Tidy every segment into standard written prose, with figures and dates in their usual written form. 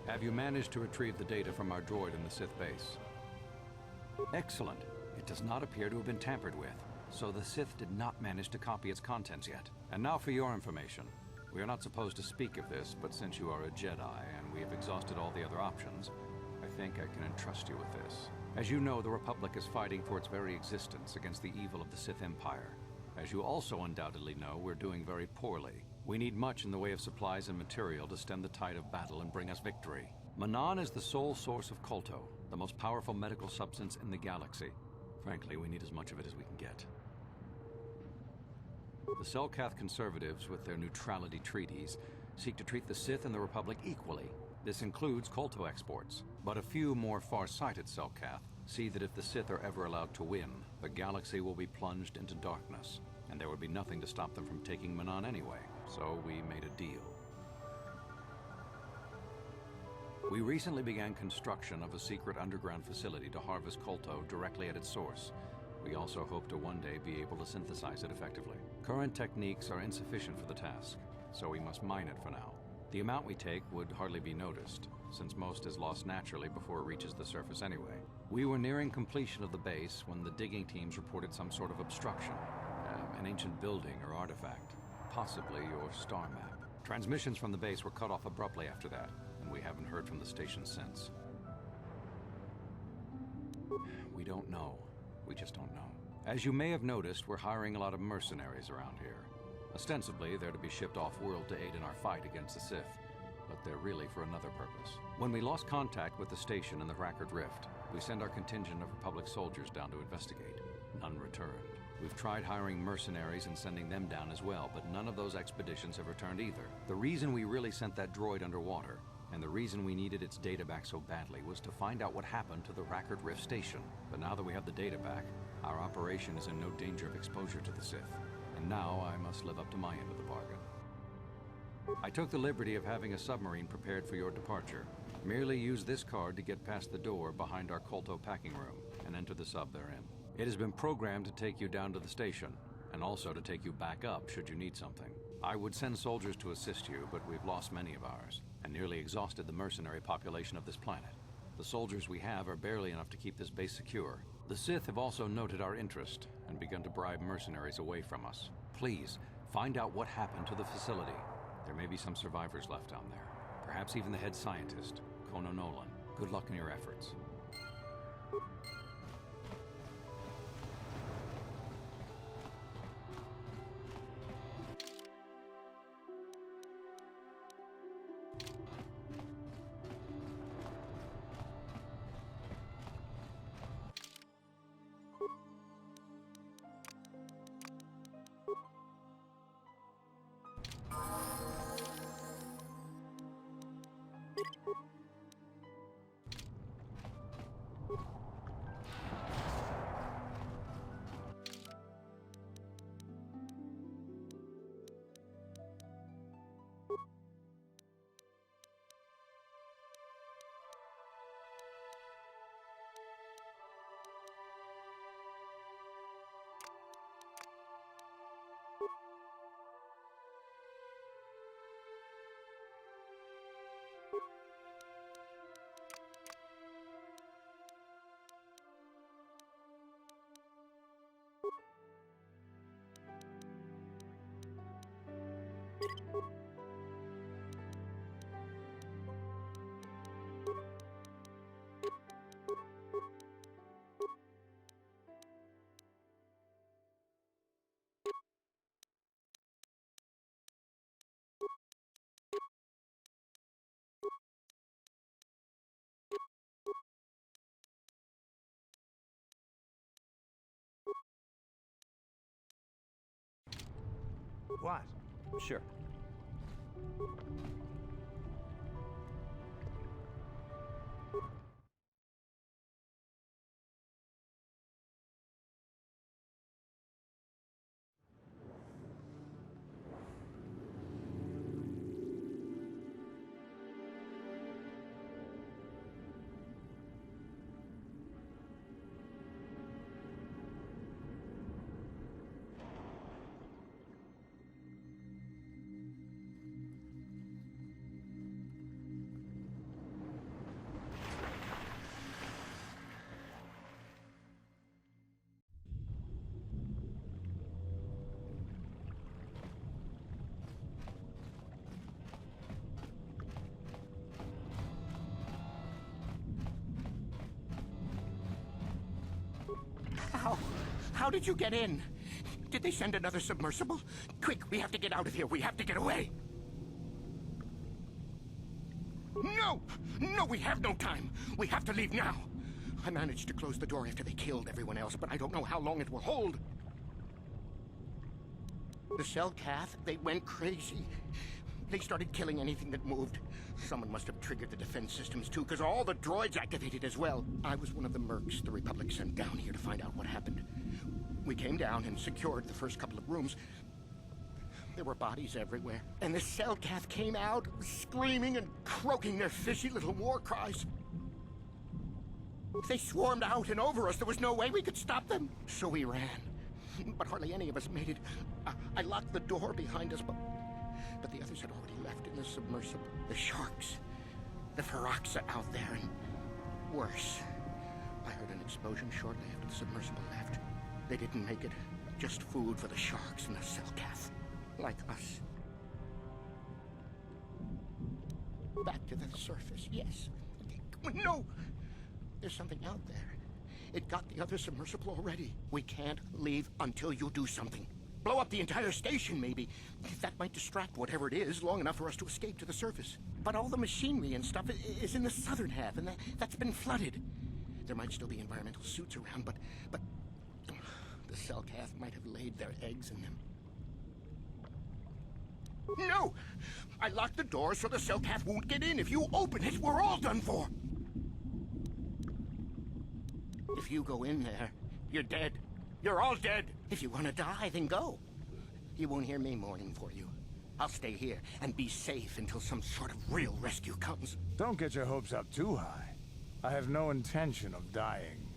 Have you managed to retrieve the data from our droid in the Sith base? Excellent. It does not appear to have been tampered with, so the Sith did not manage to copy its contents yet. And now for your information. We are not supposed to speak of this, but since you are a Jedi and we have exhausted all the other options, I think I can entrust you with this. As you know, the Republic is fighting for its very existence against the evil of the Sith Empire. As you also undoubtedly know, we're doing very poorly. We need much in the way of supplies and material to stem the tide of battle and bring us victory. Manaan is the sole source of Kolto, the most powerful medical substance in the galaxy. Frankly, we need as much of it as we can get. The Selkath conservatives, with their neutrality treaties, seek to treat the Sith and the Republic equally. This includes Kolto exports. But a few more far-sighted Selkath see that if the Sith are ever allowed to win, the galaxy will be plunged into darkness, and there would be nothing to stop them from taking Manaan anyway. So we made a deal. We recently began construction of a secret underground facility to harvest Kolto directly at its source. We also hope to one day be able to synthesize it effectively. Current techniques are insufficient for the task, so we must mine it for now. The amount we take would hardly be noticed, since most is lost naturally before it reaches the surface anyway. We were nearing completion of the base when the digging teams reported some sort of obstruction, an ancient building or artifact, possibly your star map. Transmissions from the base were cut off abruptly after that, and we haven't heard from the station since. We don't know. We just don't know. As you may have noticed, we're hiring a lot of mercenaries around here. Ostensibly, they're to be shipped off-world to aid in our fight against the Sith, but they're really for another purpose. When we lost contact with the station in the Rackard Rift, we sent our contingent of Republic soldiers down to investigate. None returned. We've tried hiring mercenaries and sending them down as well, but none of those expeditions have returned either. The reason we really sent that droid underwater, and the reason we needed its data back so badly, was to find out what happened to the Rackard Rift station. But now that we have the data back, our operation is in no danger of exposure to the Sith. And now I must live up to my end of the bargain. I took the liberty of having a submarine prepared for your departure. Merely use this card to get past the door behind our Kolto packing room and enter the sub therein. It has been programmed to take you down to the station, and also to take you back up should you need something. I would send soldiers to assist you, but we've lost many of ours, and nearly exhausted the mercenary population of this planet. The soldiers we have are barely enough to keep this base secure. The Sith have also noted our interest and begun to bribe mercenaries away from us. Please, find out what happened to the facility. There may be some survivors left down there. Perhaps even the head scientist, Kono Nolan. Good luck in your efforts. What? Sure. How did you get in? Did they send another submersible? Quick, we have to get out of here. We have to get away. No! No, we have no time. We have to leave now. I managed to close the door after they killed everyone else, but I don't know how long it will hold. The Cell-Cath, they went crazy. They started killing anything that moved. Someone must have triggered the defense systems too, because all the droids activated as well. I was one of the mercs the Republic sent down here to find out what happened. We came down and secured the first couple of rooms. There were bodies everywhere, and the Cell-Cath came out, screaming and croaking their fishy little war cries. They swarmed out and over us. There was no way we could stop them. So we ran. But hardly any of us made it. I locked the door behind us, but the others had already left in the submersible. The sharks. The Ferox are out there, and worse. I heard an explosion shortly after the submersible left. They didn't make it. Just food for the sharks and the Cell-Cath. Like us. Back to the surface, yes. No! There's something out there. It got the other submersible already. We can't leave until you do something. Blow up the entire station, maybe. That might distract whatever it is long enough for us to escape to the surface. But all the machinery and stuff is in the southern half, and that's been flooded. There might still be environmental suits around, but the Cell-Cath might have laid their eggs in them. No! I locked the door so the Cell-Cath won't get in. If you open it, we're all done for. If you go in there, you're dead. You're all dead. If you want to die, then go. You won't hear me mourning for you. I'll stay here and be safe until some sort of real rescue comes. Don't get your hopes up too high. I have no intention of dying.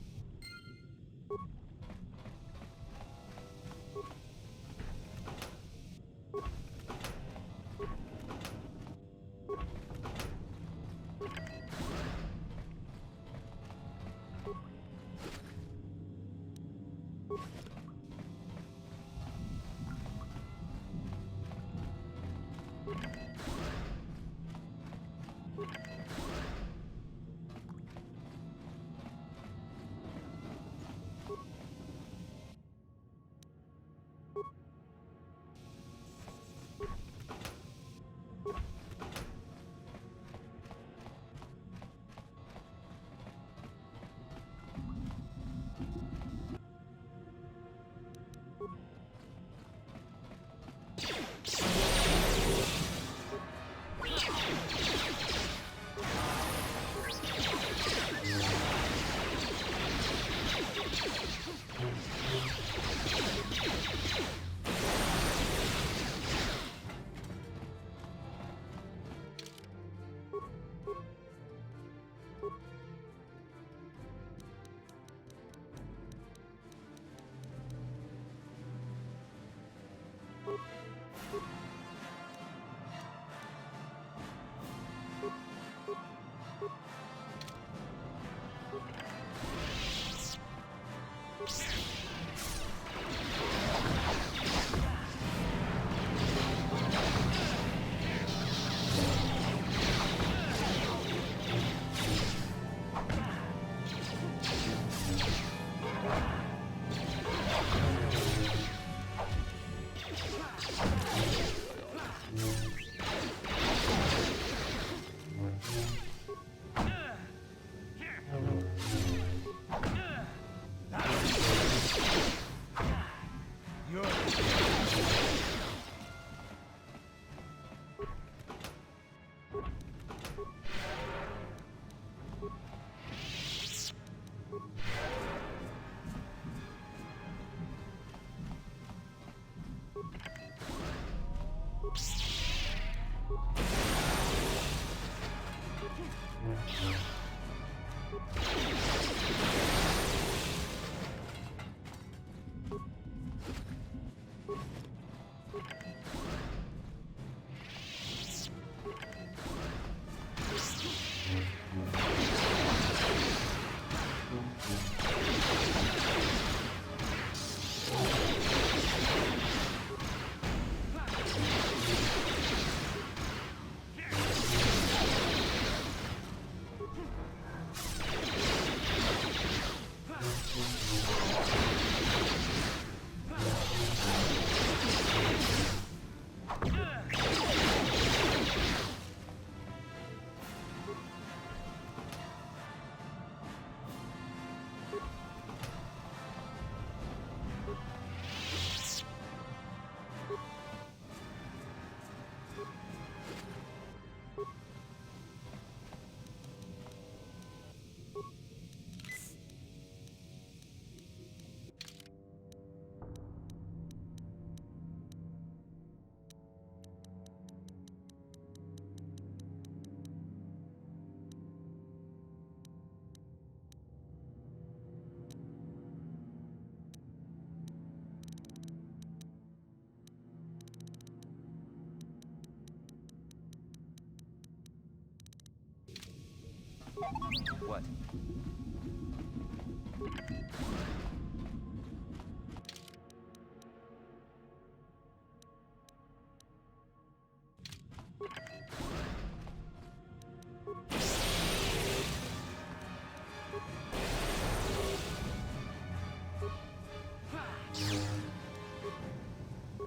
What?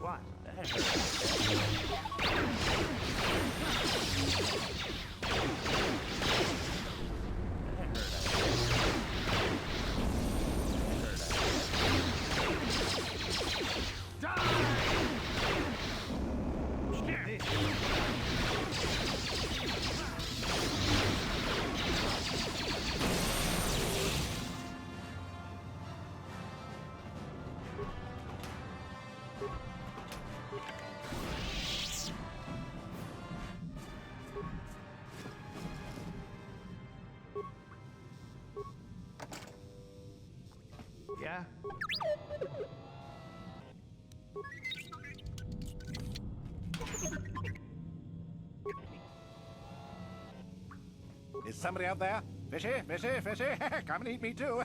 What? Yeah? Is somebody out there? Fishy, fishy, fishy. Come and eat me too.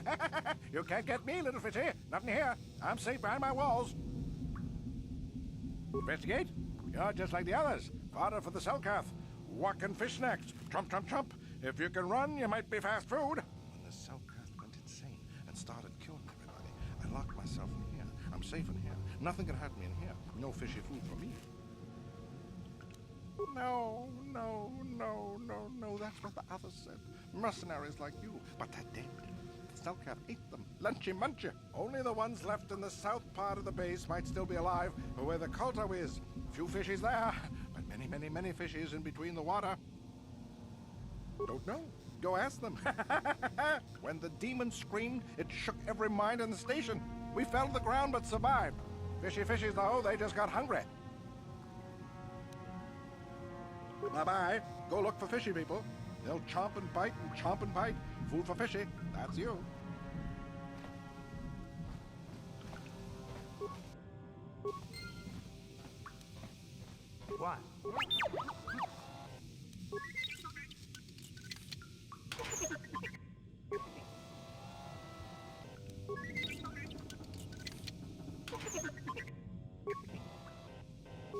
You can't get me, little fishy. Nothing here. I'm safe behind my walls. Investigate? You're just like the others. Fodder for the Selkath. Walk and fish next. Trump, trump, trump. If you can run, you might be fast food. When the Selkath went insane and started killing everybody, I locked myself in here. I'm safe in here. Nothing can hurt me in here. No fishy food for me. No, no, no, no, no. That's what the others said. Mercenaries like you. But they're dead. The Selkath ate them. Lunchy munchy. Only the ones left in the south part of the base might still be alive, where the Kolto is. Few fishies there, but many, many, many fishies in between the water. Don't know. Go ask them. When the demon screamed, it shook every mind in the station. We fell to the ground but survived. Fishy fishies, though, they just got hungry. Bye-bye. Go look for fishy people. They'll chomp and bite and chomp and bite. Food for fishy. That's you. What?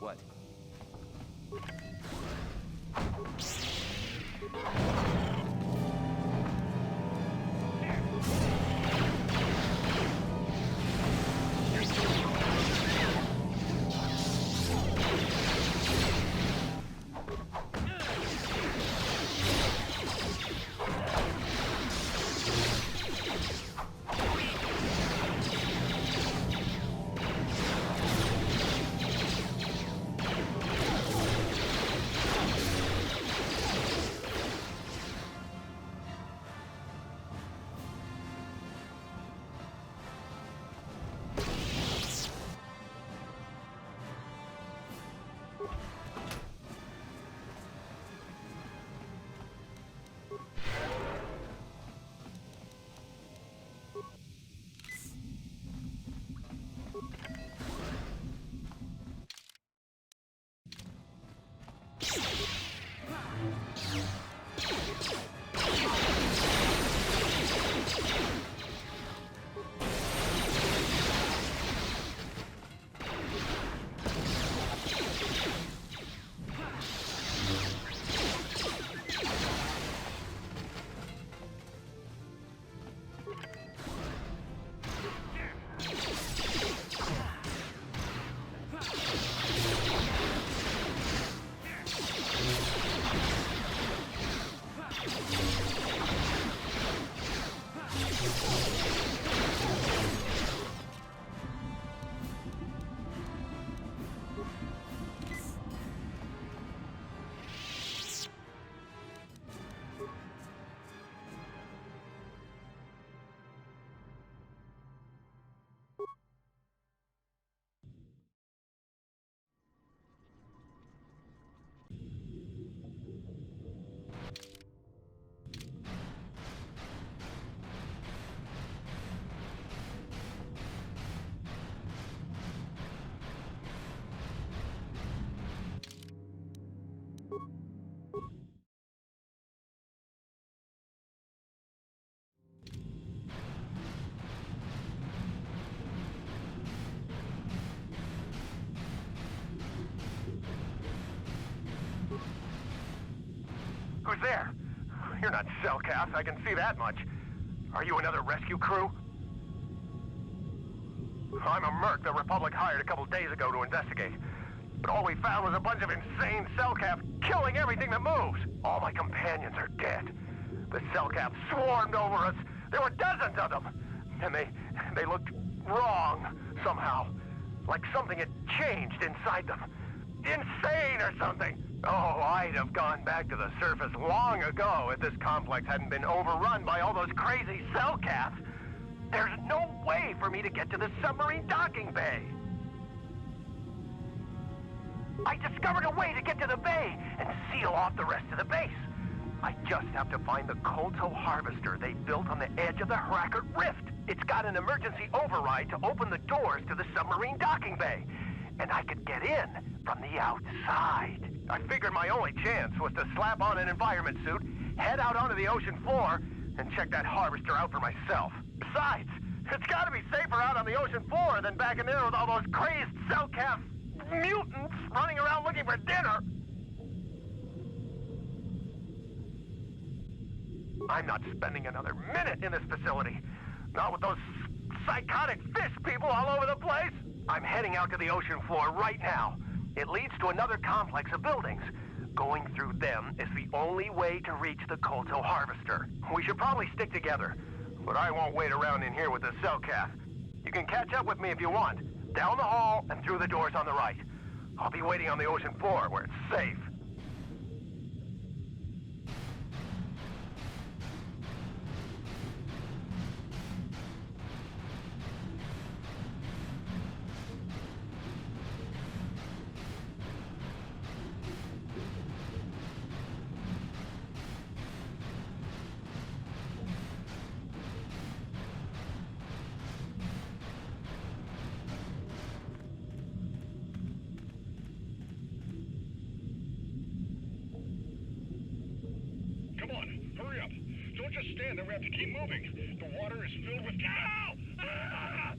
What? was there. You're not Cellcath, I can see that much. Are you another rescue crew? I'm a merc the Republic hired a couple days ago to investigate. But all we found was a bunch of insane Cellcath killing everything that moves. All my companions are dead. The Cellcath swarmed over us. There were dozens of them. And they looked wrong, somehow. Like something had changed inside them. Insane or something. Oh, I'd have gone back to the surface long ago if this complex hadn't been overrun by all those crazy Cellcaths. There's no way for me to get to the submarine docking bay. I discovered a way to get to the bay and seal off the rest of the base. I just have to find the Kolto harvester they built on the edge of the Harakert Rift. It's got an emergency override to open the doors to the submarine docking bay. And I could get in from the outside. I figured my only chance was to slap on an environment suit, head out onto the ocean floor, and check that harvester out for myself. Besides, it's gotta be safer out on the ocean floor than back in there with all those crazed Cellcath mutants running around looking for dinner. I'm not spending another minute in this facility. Not with those psychotic fish people all over the place. I'm heading out to the ocean floor right now. It leads to another complex of buildings. Going through them is the only way to reach the Kolto harvester. We should probably stick together, but I won't wait around in here with the Cellcath. You can catch up with me if you want. Down the hall and through the doors on the right. I'll be waiting on the ocean floor where it's safe. Come on, hurry up. Don't just stand there, we have to keep moving. The water is filled with... Ow! Ah!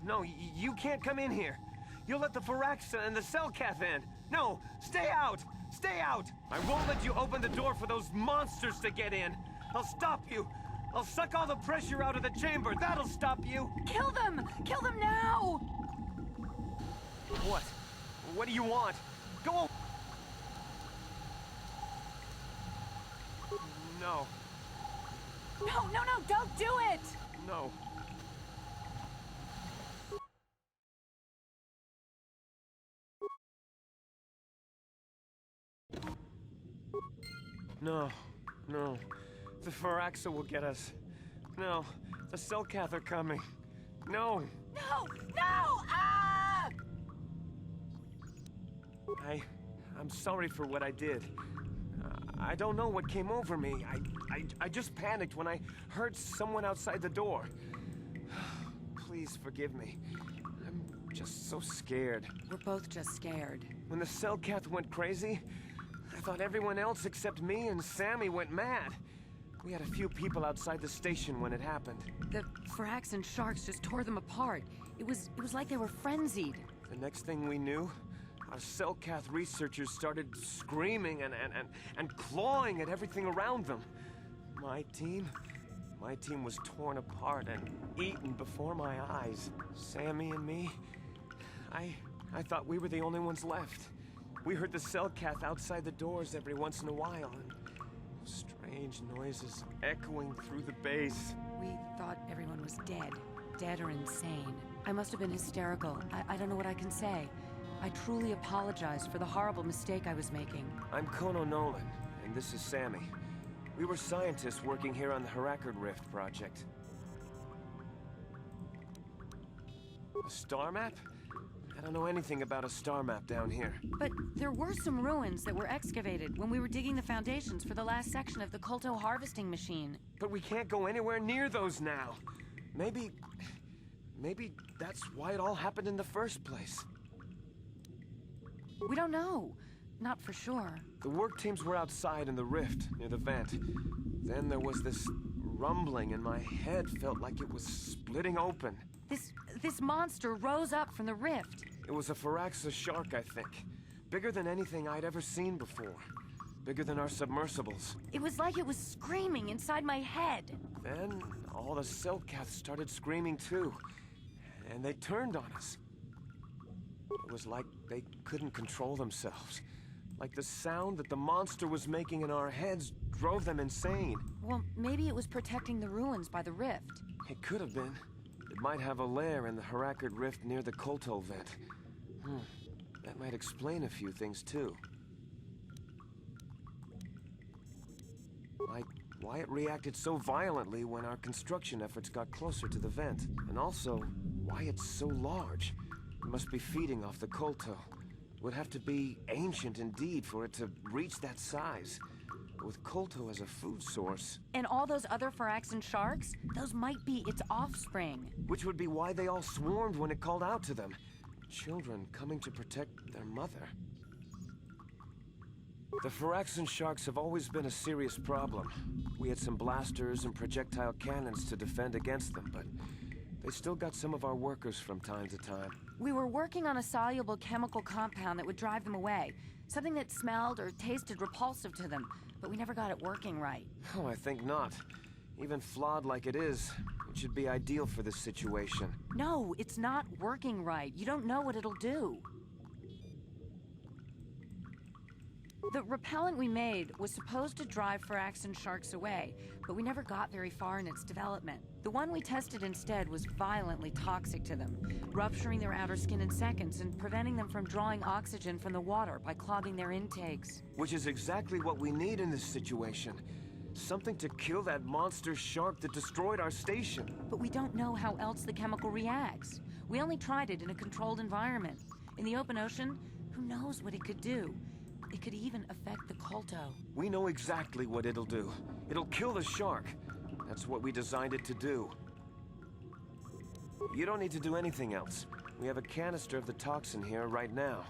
No, you can't come in here. You'll let the Firaxa and the Selkath in. No, stay out! Stay out! I won't let you open the door for those monsters to get in. I'll stop you. I'll suck all the pressure out of the chamber. That'll stop you. Kill them! Kill them now! What? What do you want? Go. No. No, don't do it! No. No. The Firaxa will get us. No, the Selkath are coming. No! No! Ah! I'm sorry for what I did. I don't know what came over me. I just panicked when I heard someone outside the door. Please forgive me. I'm just so scared. We're both just scared. When the Selkath went crazy, I thought everyone else except me and Sammy went mad. We had a few people outside the station when it happened. The Frax and Sharks just tore them apart. It was like they were frenzied. The next thing we knew, our Selkath researchers started screaming and clawing at everything around them. My team was torn apart and eaten before my eyes. Sammy and me, I thought we were the only ones left. We heard the Selkath outside the doors every once in a while, and strange noises echoing through the base. We thought everyone was dead or insane. I must have been hysterical. I don't know what I can say. I truly apologize for the horrible mistake I was making. I'm Kono Nolan, and this is Sammy. We were scientists working here on the Harakard Rift project. A star map? I don't know anything about a star map down here. But there were some ruins that were excavated when we were digging the foundations for the last section of the Kolto harvesting machine. But we can't go anywhere near those now. Maybe that's why it all happened in the first place. We don't know. Not for sure. The work teams were outside in the rift, near the vent. Then there was this rumbling, and my head felt like it was splitting open. This monster rose up from the rift. It was a Firaxa shark, I think. Bigger than anything I'd ever seen before. Bigger than our submersibles. It was like it was screaming inside my head. Then all the Selkaths started screaming too. And they turned on us. It was like they couldn't control themselves. Like the sound that the monster was making in our heads drove them insane. Well, maybe it was protecting the ruins by the rift. It could have been. It might have a lair in the Harakard Rift near the Kolto vent. That might explain a few things too. Like why it reacted so violently when our construction efforts got closer to the vent. And also, why it's so large. It must be feeding off the Kolto. It would have to be ancient indeed for it to reach that size. With Kolto as a food source. And all those other Firaxan sharks? Those might be its offspring. Which would be why they all swarmed when it called out to them. Children coming to protect their mother. The Firaxan sharks have always been a serious problem. We had some blasters and projectile cannons to defend against them, but they still got some of our workers from time to time. We were working on a soluble chemical compound that would drive them away. Something that smelled or tasted repulsive to them, but we never got it working right. Oh, I think not. Even flawed like it is, it should be ideal for this situation. No, it's not working right. You don't know what it'll do. The repellent we made was supposed to drive Firaxan sharks away, but we never got very far in its development. The one we tested instead was violently toxic to them, rupturing their outer skin in seconds and preventing them from drawing oxygen from the water by clogging their intakes. Which is exactly what we need in this situation. Something to kill that monster shark that destroyed our station. But we don't know how else the chemical reacts. We only tried it in a controlled environment. In the open ocean, who knows what it could do? It could even affect the Kolto. We know exactly what it'll do. It'll kill the shark. That's what we designed it to do. You don't need to do anything else. We have a canister of the toxin here right now.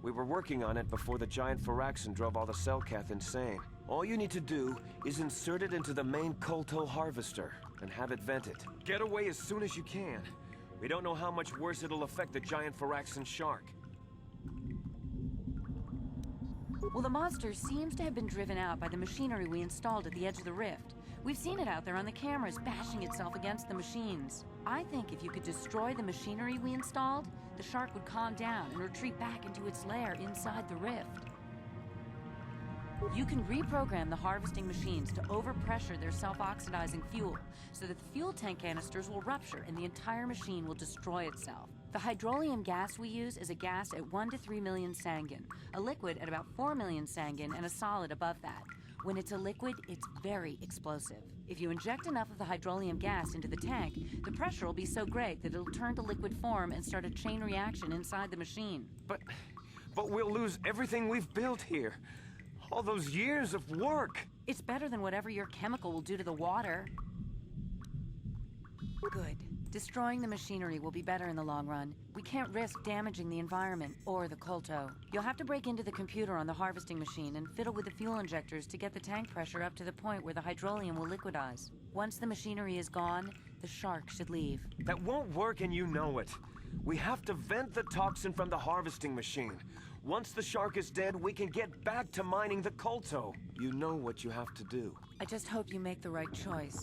We were working on it before the giant Firaxan drove all the Selkath insane. All you need to do is insert it into the main Kolto harvester and have it vented. Get away as soon as you can. We don't know how much worse it'll affect the giant Phyraxan shark. Well, the monster seems to have been driven out by the machinery we installed at the edge of the rift. We've seen it out there on the cameras, bashing itself against the machines. I think if you could destroy the machinery we installed, the shark would calm down and retreat back into its lair inside the rift. You can reprogram the harvesting machines to overpressure their self-oxidizing fuel so that the fuel tank canisters will rupture and the entire machine will destroy itself. The hydrolium gas we use is a gas at 1 to 3 million sangin, a liquid at about 4 million sangin, and a solid above that. When it's a liquid, it's very explosive. If you inject enough of the hydrolium gas into the tank, the pressure will be so great that it'll turn to liquid form and start a chain reaction inside the machine. But we'll lose everything we've built here. All those years of work. It's better than whatever your chemical will do to the water. Good. Destroying the machinery will be better in the long run. We can't risk damaging the environment or the Kolto. You'll have to break into the computer on the harvesting machine and fiddle with the fuel injectors to get the tank pressure up to the point where the hydrolium will liquidize. Once the machinery is gone, the shark should leave. That won't work and you know it. We have to vent the toxin from the harvesting machine. Once the shark is dead, we can get back to mining the Kolto. You know what you have to do. I just hope you make the right choice.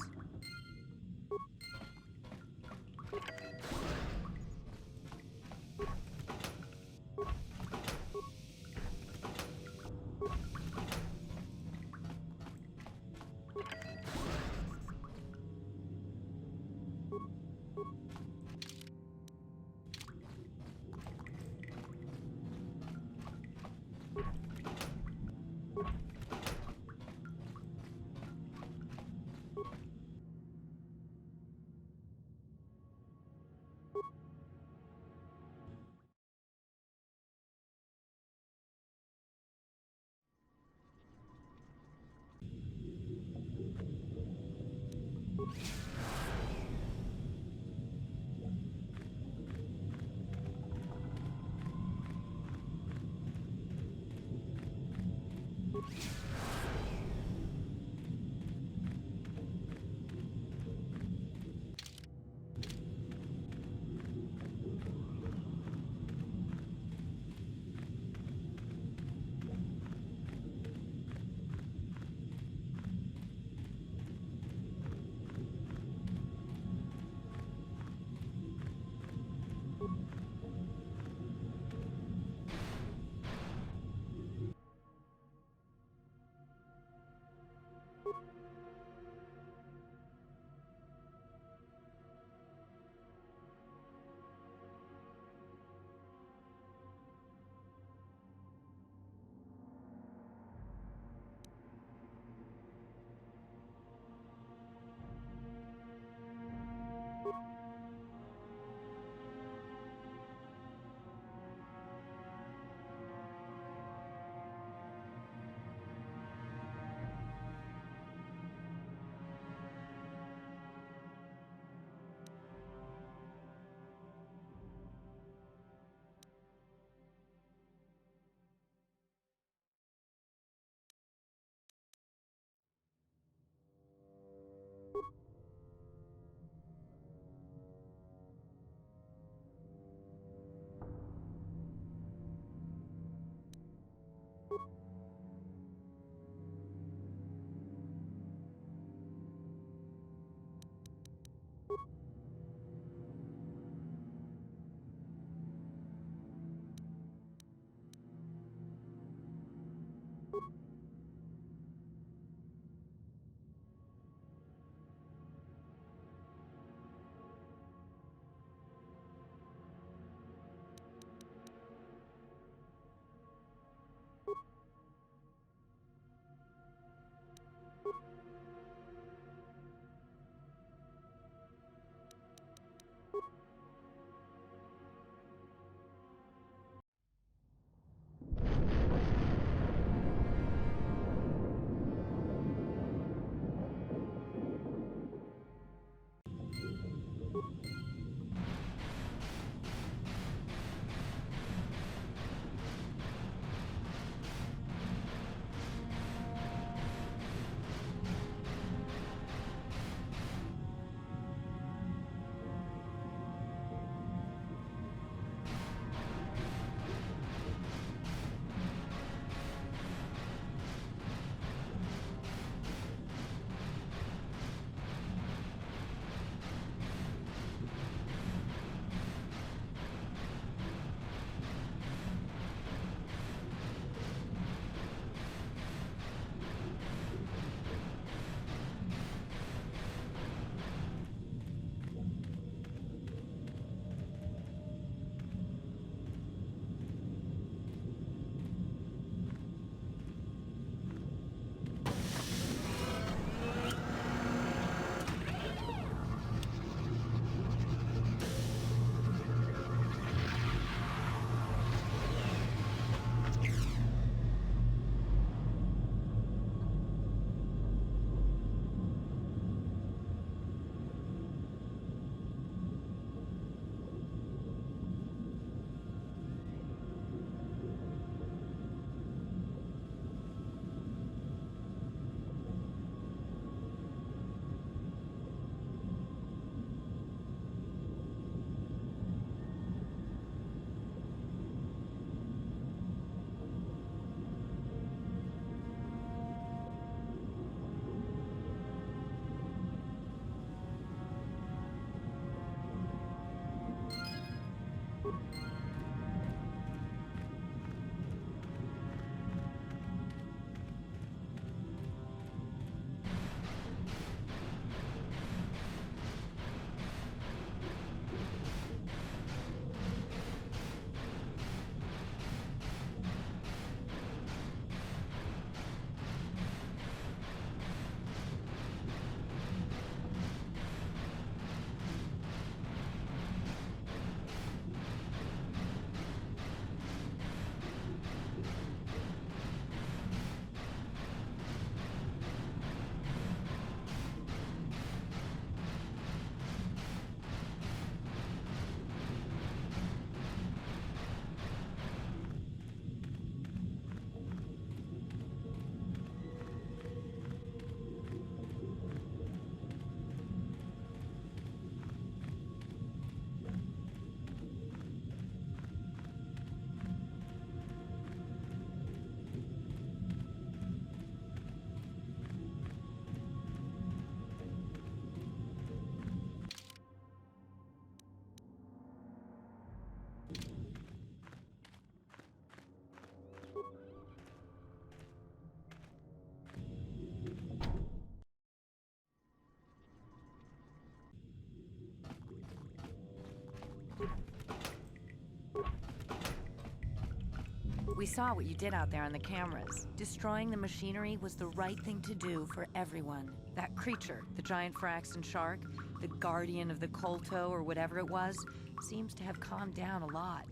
We saw what you did out there on the cameras. Destroying the machinery was the right thing to do for everyone. That creature, the giant Firaxan shark, the guardian of the Kolto or whatever it was, seems to have calmed down a lot.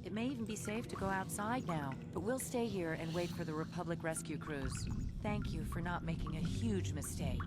It may even be safe to go outside now, but we'll stay here and wait for the Republic rescue crews. Thank you for not making a huge mistake.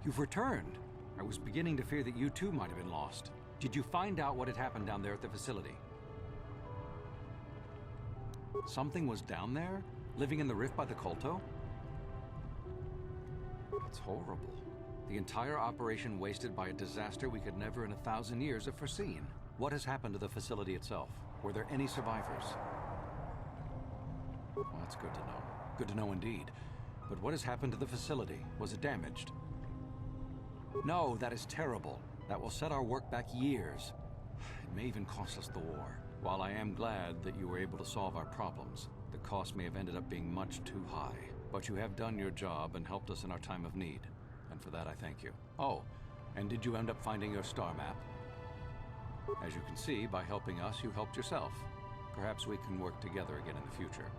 You've returned. I was beginning to fear that you too might have been lost. Did you find out what had happened down there at the facility? Something was down there? Living in the rift by the Kolto? It's horrible. The entire operation wasted by a disaster we could never in 1,000 years have foreseen. What has happened to the facility itself? Were there any survivors? Well, that's good to know. Good to know indeed. But what has happened to the facility? Was it damaged? No, that is terrible. That will set our work back years. It may even cost us the war. While I am glad that you were able to solve our problems, the cost may have ended up being much too high. But you have done your job and helped us in our time of need. And for that, I thank you. Oh, and did you end up finding your star map? As you can see, by helping us, you helped yourself. Perhaps we can work together again in the future.